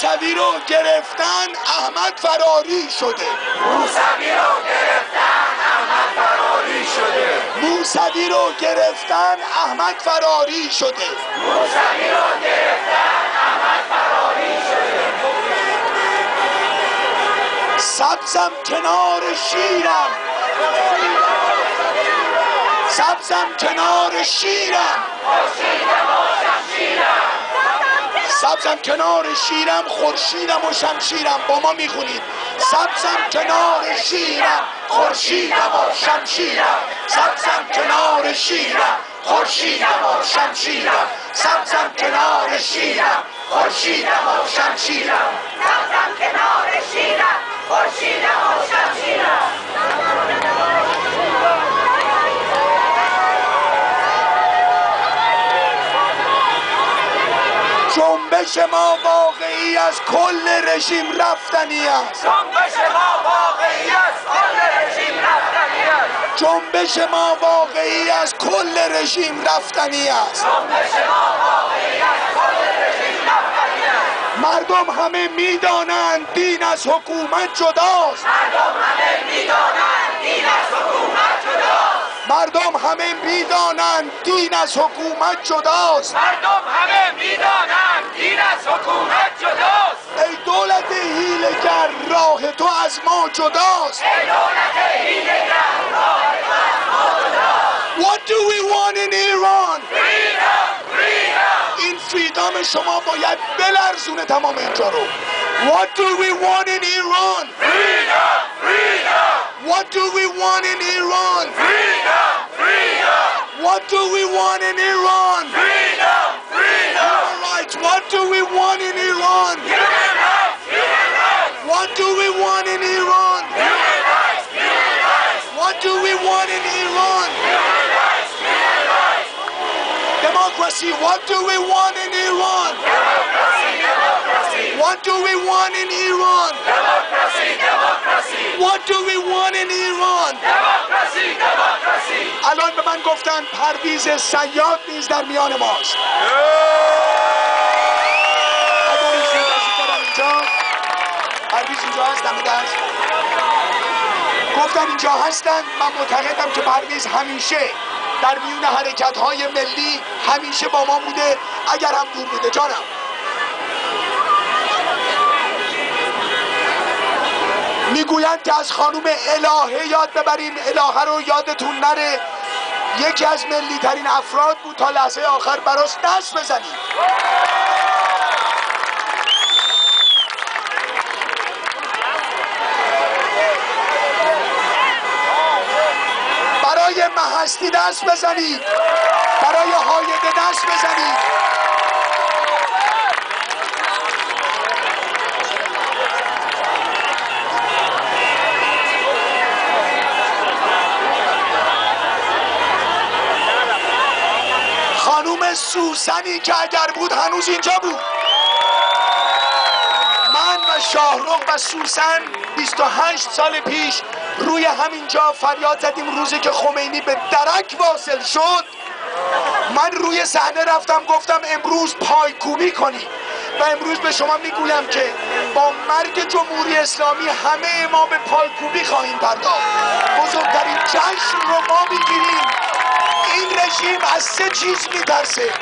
موسوی رو گرفتن احمد فراری شده. موسوی رو گرفتن احمد فراری شده. موسوی رو گرفتن احمد فراری شده. موسوی رو گرفتن احمد فراری شده. سبزم کنار شیرم، سبزم کنار شیرم، سبزم کنار شیرم، خورشیدم و شمشیرم. با ما میخونید. سبزم کنار شیرم، خورشیدم و شمشیرم. سبزم کنار شیرم، خورشیدم و شمشیرم. سبزم کنار شیرم، خورشیدم و شمشیرم. سبزم کنار شیرم، خورشیدم و شمشیرم. جنبش ما واقعی از کل رژیم رفتنی است. جنبش ما واقعی است، کل رژیم رفتنی است. جنبش ما واقعی از کل رژیم رفتنی است. جنبش ما واقعی است، کل رژیم رفتنی است. مردم همه میدانند دین از حکومت جداست. مردم همه میدانند دین از حکومت جداست. مردم همه میدانند دین از حکومت جداست. مردم همه میدانند دین از حکومت جداست. ای دولت حیله‌گر راه تو از ما جداست. ای دولت حیله‌گر راه تو از ما جداست. What do we want in Iran? Freedom, freedom. این فریدام شما باید بلرزونه تمام اینجا رو. What do we want in Iran? Freedom, freedom. What do we want in Iran? Freedom, freedom. What do we want in Iran? Freedom, freedom. Human rights. What do we want in Iran? Human rights, human rights. What do we want in Iran? Human rights, human rights. What do we want in Iran? Human rights, human rights. Democracy. What do we want in Iran? Democracy, democracy. What do we want in Iran? Democracy, democracy. What do we want in Iran? Democracy, democracy. الان به من گفتن پرویز صیاد نیز در میان ماست. اگر ایشون تشریف دارن اینجا، پرویز اینجا هست، دم دست. گفتن اینجا هستن. من معتقدم که پرویز همیشه در میون حرکت‌های ملی همیشه با ما بوده، اگر هم دور بوده. جانم میگویند که از خانم الهه یاد ببریم. الهه رو یادتون نره، یکی از ملی ترین افراد بود. تا لحظه آخر براش دست بزنید. برای مهستی دست بزنید، برای هایده دست بزنید. خانوم سوسنی که اگر بود هنوز اینجا بود. من و شاهرخ و سوسن 28 سال پیش روی همینجا فریاد زدیم. روزی که خمینی به درک واصل شد، من روی صحنه رفتم گفتم امروز پایکوبی کنید. و امروز به شما میگویم که با مرگ جمهوری اسلامی همه ما به پایکوبی خواهیم پرداخت. بزرگترین جشن رو ما میگیریم. این رژیم از سه چیز میترسه: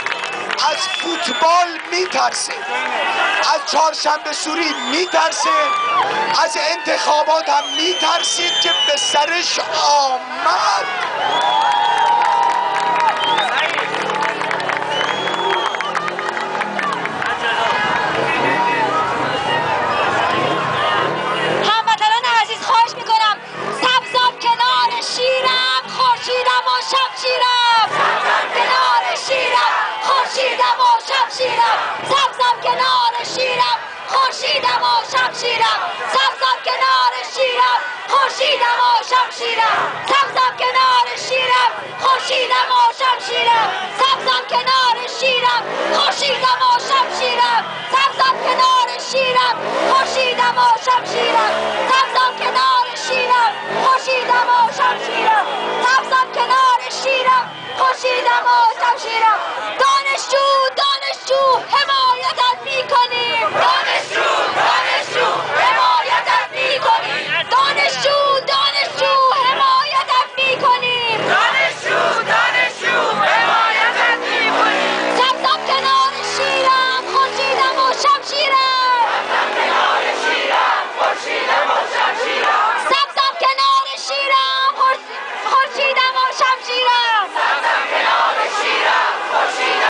از فوتبال میترسه، از چهارشنبه سوری میترسه، از انتخابات هم میترسید که به سرش آمد.